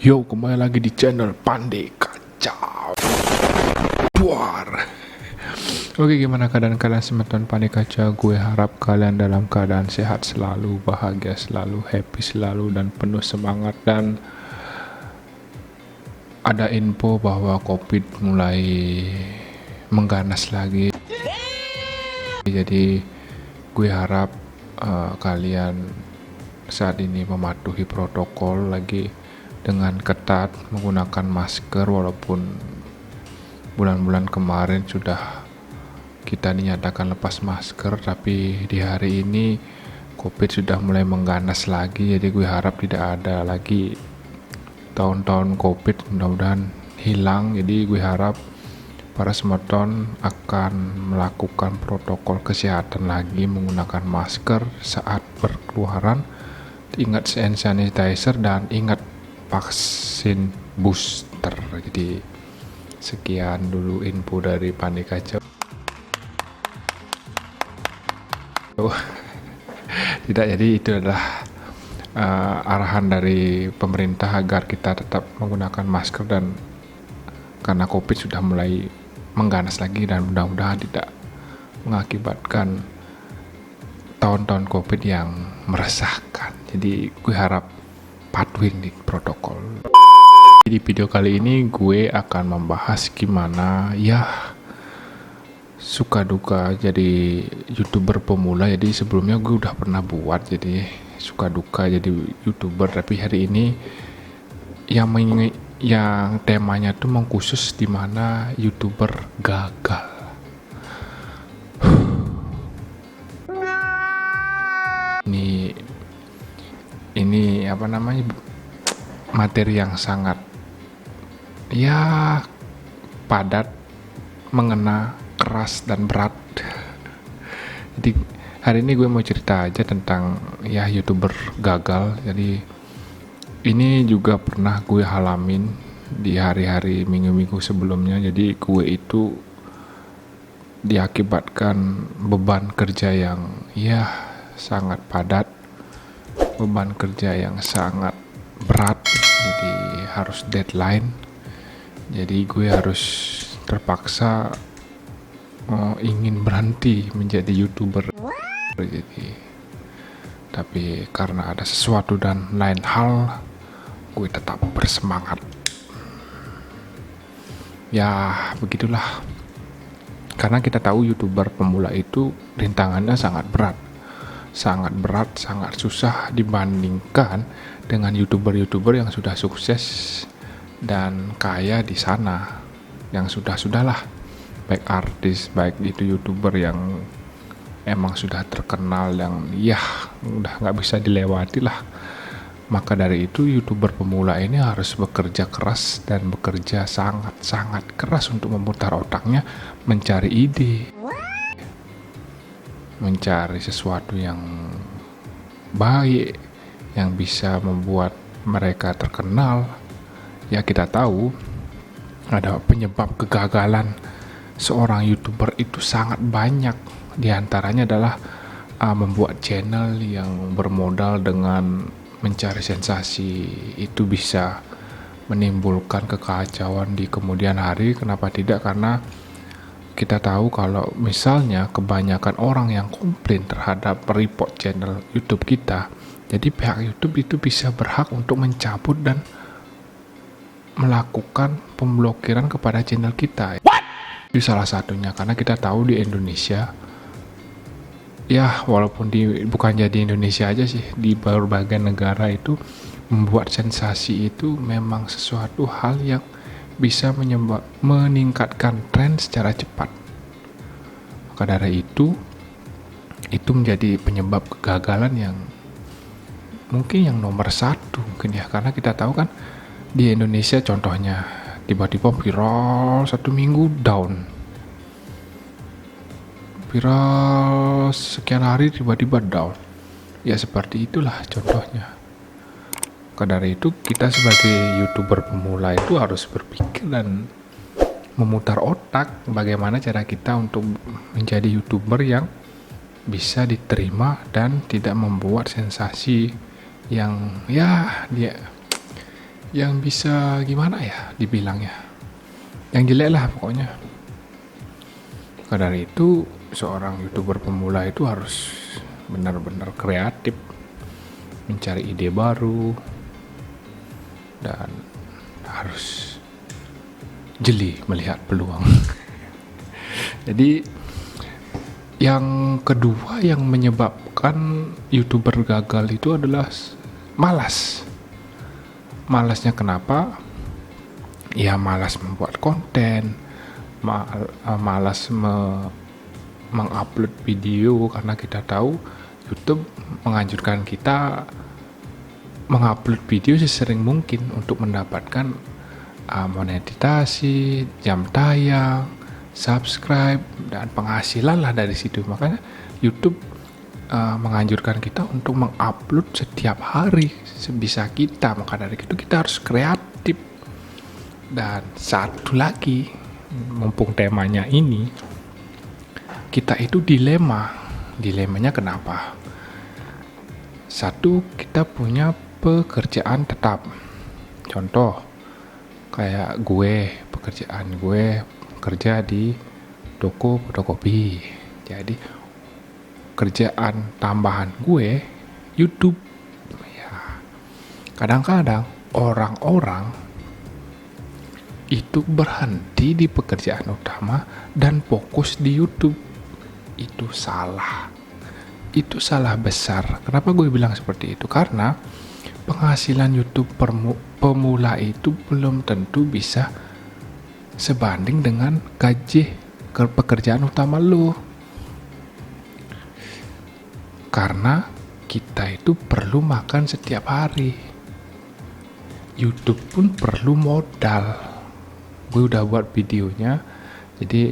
Yo, kembali lagi di channel Pandai Kacau. Buar. Oke, gimana keadaan kalian teman-teman Pandai Kacau? Gue harap kalian dalam keadaan sehat selalu, bahagia selalu, happy selalu, dan penuh semangat. Dan ada info bahwa COVID mulai mengganas lagi. Jadi gue harap kalian saat ini mematuhi protokol lagi dengan ketat, menggunakan masker, walaupun bulan-bulan kemarin sudah kita dinyatakan lepas masker, tapi di hari ini COVID sudah mulai mengganas lagi. Jadi gue harap tidak ada lagi tahun-tahun COVID, mudah-mudahan hilang. Jadi gue harap para semeton akan melakukan protokol kesehatan lagi, menggunakan masker saat berkeluaran, ingat hand sanitizer, dan ingat vaksin booster. Jadi sekian dulu info dari Pandai Kacau. Tidak, jadi itu adalah arahan dari pemerintah agar kita tetap menggunakan masker, dan karena COVID sudah mulai mengganas lagi, dan mudah-mudahan tidak mengakibatkan tahun-tahun COVID yang meresahkan. Jadi gue harap patuhin di protokol. Di video kali ini gue akan membahas gimana ya suka duka jadi YouTuber pemula. Jadi sebelumnya gue udah pernah buat jadi suka duka jadi YouTuber, tapi hari ini yang temanya tuh mengkhusus di mana YouTuber gagal. Ini apa namanya, materi yang sangat ya padat, mengena, keras, dan berat. Jadi hari ini gue mau cerita aja tentang ya YouTuber gagal. Jadi ini juga pernah gue halamin di hari-hari minggu-minggu sebelumnya. Jadi gue itu diakibatkan beban kerja yang ya sangat padat, beban kerja yang sangat berat, jadi harus deadline. Jadi gue harus terpaksa ingin berhenti menjadi YouTuber. Jadi tapi karena ada sesuatu dan lain hal, gue tetap bersemangat. Ya begitulah, karena kita tahu YouTuber pemula itu rintangannya sangat berat, sangat susah dibandingkan dengan YouTuber yang sudah sukses dan kaya di sana, yang sudahlah, baik artis, baik itu YouTuber yang emang sudah terkenal, yang ya udah nggak bisa dilewati lah. Maka dari itu YouTuber pemula ini harus bekerja keras dan bekerja sangat keras untuk memutar otaknya, mencari ide, mencari sesuatu yang baik yang bisa membuat mereka terkenal. Ya kita tahu ada penyebab kegagalan seorang YouTuber itu sangat banyak. Di antaranya adalah membuat channel yang bermodal dengan mencari sensasi. Itu bisa menimbulkan kekacauan di kemudian hari. Kenapa tidak? Karena kita tahu kalau misalnya kebanyakan orang yang komplain terhadap report channel YouTube kita, jadi pihak YouTube itu bisa berhak untuk mencabut dan melakukan pemblokiran kepada channel kita. Itu salah satunya, karena kita tahu di Indonesia, ya walaupun bukan jadi Indonesia aja sih, di berbagai negara itu membuat sensasi itu memang sesuatu hal yang bisa meningkatkan tren secara cepat. Maka dari itu menjadi penyebab kegagalan yang mungkin yang nomor satu mungkin ya, karena kita tahu kan di Indonesia contohnya tiba-tiba viral 1 minggu down, viral sekian hari tiba-tiba down. Ya seperti itulah contohnya. Maka dari itu kita sebagai YouTuber pemula itu harus berpikir dan memutar otak bagaimana cara kita untuk menjadi YouTuber yang bisa diterima dan tidak membuat sensasi yang ya dia yang bisa gimana ya dibilangnya, yang jelek lah pokoknya. Maka dari itu seorang YouTuber pemula itu harus benar-benar kreatif, mencari ide baru, dan harus jeli melihat peluang. Jadi yang kedua yang menyebabkan YouTuber gagal itu adalah malas. Malasnya kenapa? Ya malas membuat konten, malas mengupload video, karena kita tahu YouTube menganjurkan kita mengupload video sesering mungkin untuk mendapatkan monetisasi, jam tayang, subscribe, dan penghasilan lah dari situ. Makanya YouTube menganjurkan kita untuk mengupload setiap hari sebisa kita. Maka dari itu kita harus kreatif. Dan satu lagi, mumpung temanya ini, kita itu dilemanya kenapa? Satu, kita punya pekerjaan tetap. Contoh kayak pekerjaan gue kerja di toko fotokopi. Jadi kerjaan tambahan gue YouTube. Ya, kadang-kadang orang-orang itu berhenti di pekerjaan utama dan fokus di YouTube. Itu salah. Itu salah besar. Kenapa gue bilang seperti itu? Karena penghasilan YouTube pemula itu belum tentu bisa sebanding dengan gaji pekerjaan utama lo. Karena kita itu perlu makan setiap hari. YouTube pun perlu modal. Gue udah buat videonya, jadi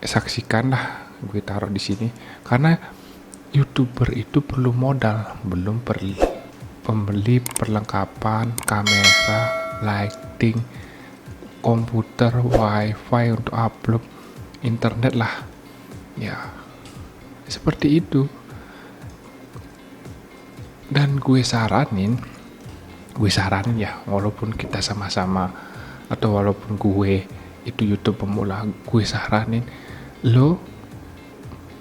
saksikanlah, gue taruh di sini. Karena YouTuber itu perlu modal, belum pembeli perlengkapan kamera, lighting, komputer, wifi untuk upload, internet lah. Ya, seperti itu. Dan gue saranin ya, walaupun kita sama-sama atau walaupun gue itu YouTube pemula, gue saranin lo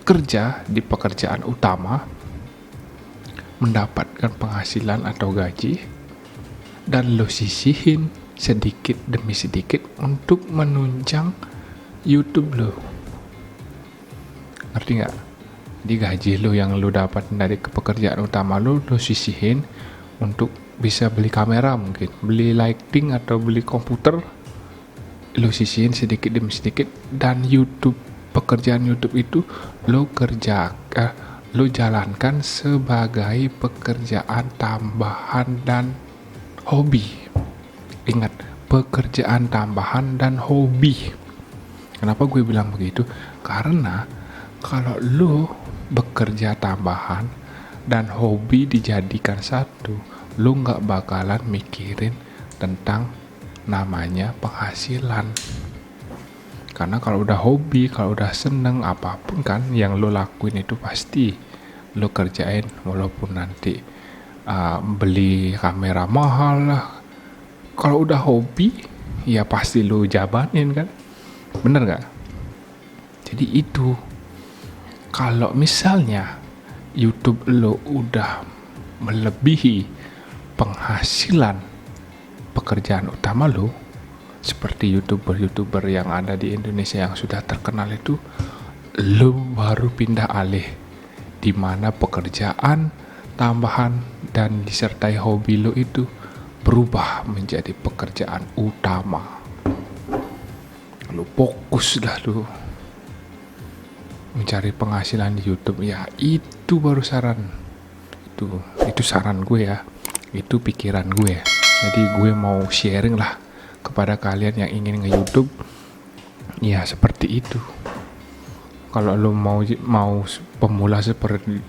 kerja di pekerjaan utama, mendapatkan penghasilan atau gaji, dan lo sisihin sedikit demi sedikit untuk menunjang YouTube lo. Ngerti nggak? Di gaji lo yang lo dapat dari pekerjaan utama lo sisihin untuk bisa beli kamera, mungkin beli lighting atau beli komputer, lo sisihin sedikit demi sedikit. Dan pekerjaan YouTube itu lo jalankan sebagai pekerjaan tambahan dan hobi. Ingat, pekerjaan tambahan dan hobi. Kenapa gue bilang begitu? Karena kalau lo bekerja tambahan dan hobi dijadikan satu, lo gak bakalan mikirin tentang namanya penghasilan. Karena kalau udah hobi, kalau udah seneng, apapun kan yang lo lakuin itu pasti lo kerjain. Walaupun nanti beli kamera mahal lah, kalau udah hobi ya pasti lo jabanin kan. Bener gak? Jadi itu, kalau misalnya YouTube lo udah melebihi penghasilan pekerjaan utama lo, seperti YouTuber yang ada di Indonesia yang sudah terkenal itu, lo baru pindah alih, di mana pekerjaan tambahan dan disertai hobi lo itu berubah menjadi pekerjaan utama. Lo fokus dah lo mencari penghasilan di YouTube. Ya itu baru saran. Itu saran gue ya. Itu pikiran gue. Jadi gue mau sharing lah kepada kalian yang ingin nge-YouTube. Ya seperti itu. Kalau lo mau pemula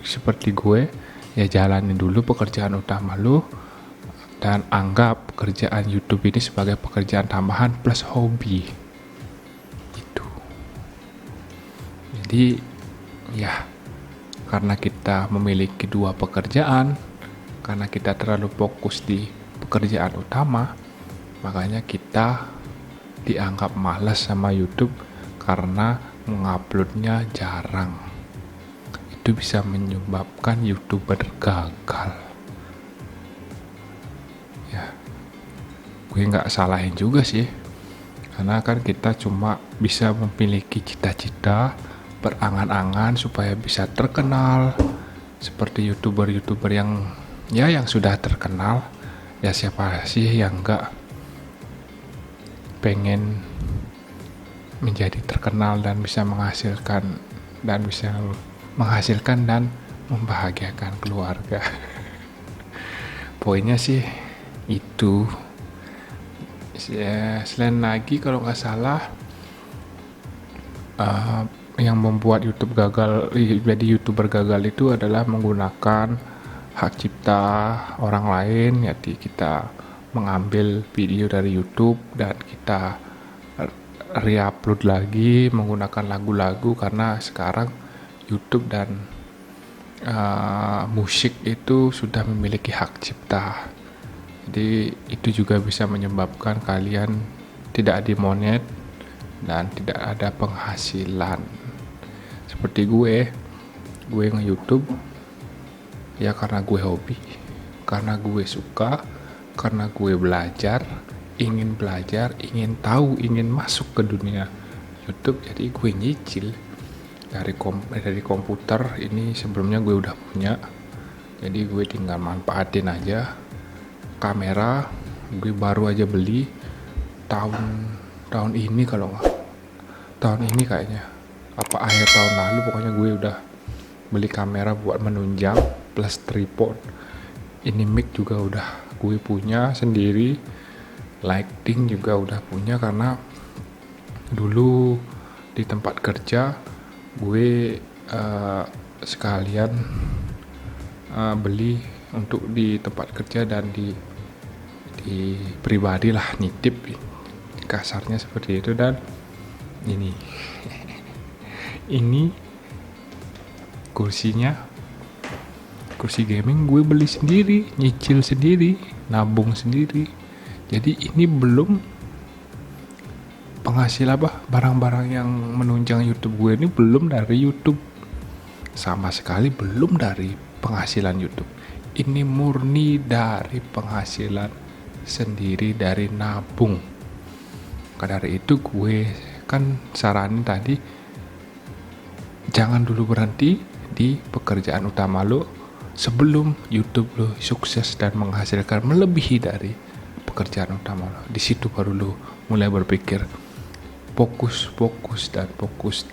seperti gue, ya jalani dulu pekerjaan utama lo dan anggap pekerjaan YouTube ini sebagai pekerjaan tambahan plus hobi. Itu. Jadi ya, karena kita memiliki dua pekerjaan, karena kita terlalu fokus di pekerjaan utama, makanya kita dianggap malas sama YouTube karena menguploadnya jarang. Itu bisa menyebabkan YouTuber gagal. Ya, gue nggak salahin juga sih, karena kan kita cuma bisa memiliki cita-cita, berangan-angan supaya bisa terkenal seperti YouTuber yang sudah terkenal. Ya siapa sih yang nggak pengen menjadi terkenal dan bisa menghasilkan dan membahagiakan keluarga. Poinnya sih itu. Ya, selain lagi kalau nggak salah yang membuat jadi YouTuber gagal itu adalah menggunakan hak cipta orang lain. Jadi kita mengambil video dari YouTube dan kita re-upload lagi menggunakan lagu-lagu, karena sekarang YouTube dan musik itu sudah memiliki hak cipta. Jadi itu juga bisa menyebabkan kalian tidak dimonet dan tidak ada penghasilan. Seperti gue nge-YouTube ya karena gue hobi, karena gue suka, karena gue ingin belajar, ingin tahu, ingin masuk ke dunia YouTube. Jadi gue nyicil dari komputer ini, sebelumnya gue udah punya, jadi gue tinggal manfaatin aja. Kamera gue baru aja beli tahun ini, kalau nggak tahun ini kayaknya, apa akhir tahun lalu, pokoknya gue udah beli kamera buat menunjang plus tripod. Ini mic juga udah gue punya sendiri, lighting juga udah punya, karena dulu di tempat kerja gue sekalian beli untuk di tempat kerja dan di pribadi lah, nitip, kasarnya seperti itu. Dan ini kursi gaming gue beli sendiri, nyicil sendiri, nabung sendiri. Jadi ini belum penghasil barang-barang yang menunjang YouTube gue ini belum dari YouTube, sama sekali belum dari penghasilan YouTube. Ini murni dari penghasilan sendiri, dari nabung. Maka dari itu gue kan saranin tadi, jangan dulu berhenti di pekerjaan utama lo sebelum YouTube lo sukses dan menghasilkan melebihi dari pekerjaan utama lo. Di situ baru lo mulai berpikir fokus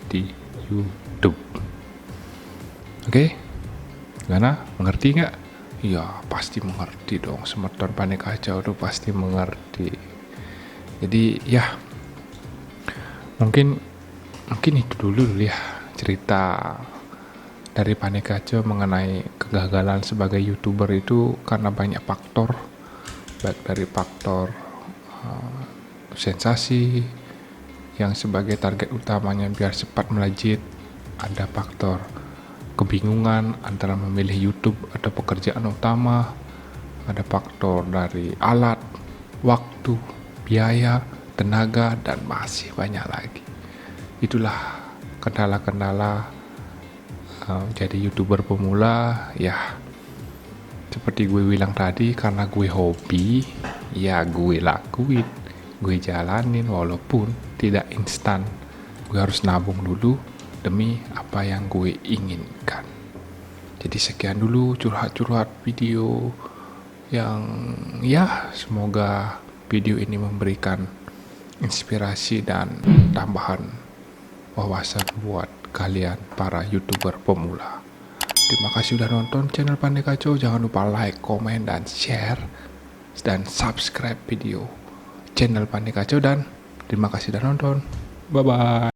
di YouTube. Oke? Gimana? Mengerti nggak? Ya pasti mengerti dong, Semeton Panik Kacau tuh pasti mengerti. Jadi ya mungkin itu dulu ya cerita dari Panik Kacau mengenai kegagalan sebagai YouTuber itu, karena banyak faktor, baik dari faktor sensasi yang sebagai target utamanya biar cepat melejit, ada faktor kebingungan antara memilih YouTube atau pekerjaan utama, ada faktor dari alat, waktu, biaya, tenaga, dan masih banyak lagi. Itulah kendala-kendala jadi YouTuber pemula. Ya seperti gue bilang tadi, karena gue hobi, ya gue lakuin, gue jalanin walaupun tidak instan. Gue harus nabung dulu demi apa yang gue inginkan. Jadi sekian dulu curhat-curhat video yang semoga video ini memberikan inspirasi dan tambahan wawasan buat kalian para YouTuber pemula. Terima kasih udah nonton channel Panik Kacau. Jangan lupa like, komen, dan share, dan subscribe video channel Panik Kacau. Dan terima kasih udah nonton. Bye bye.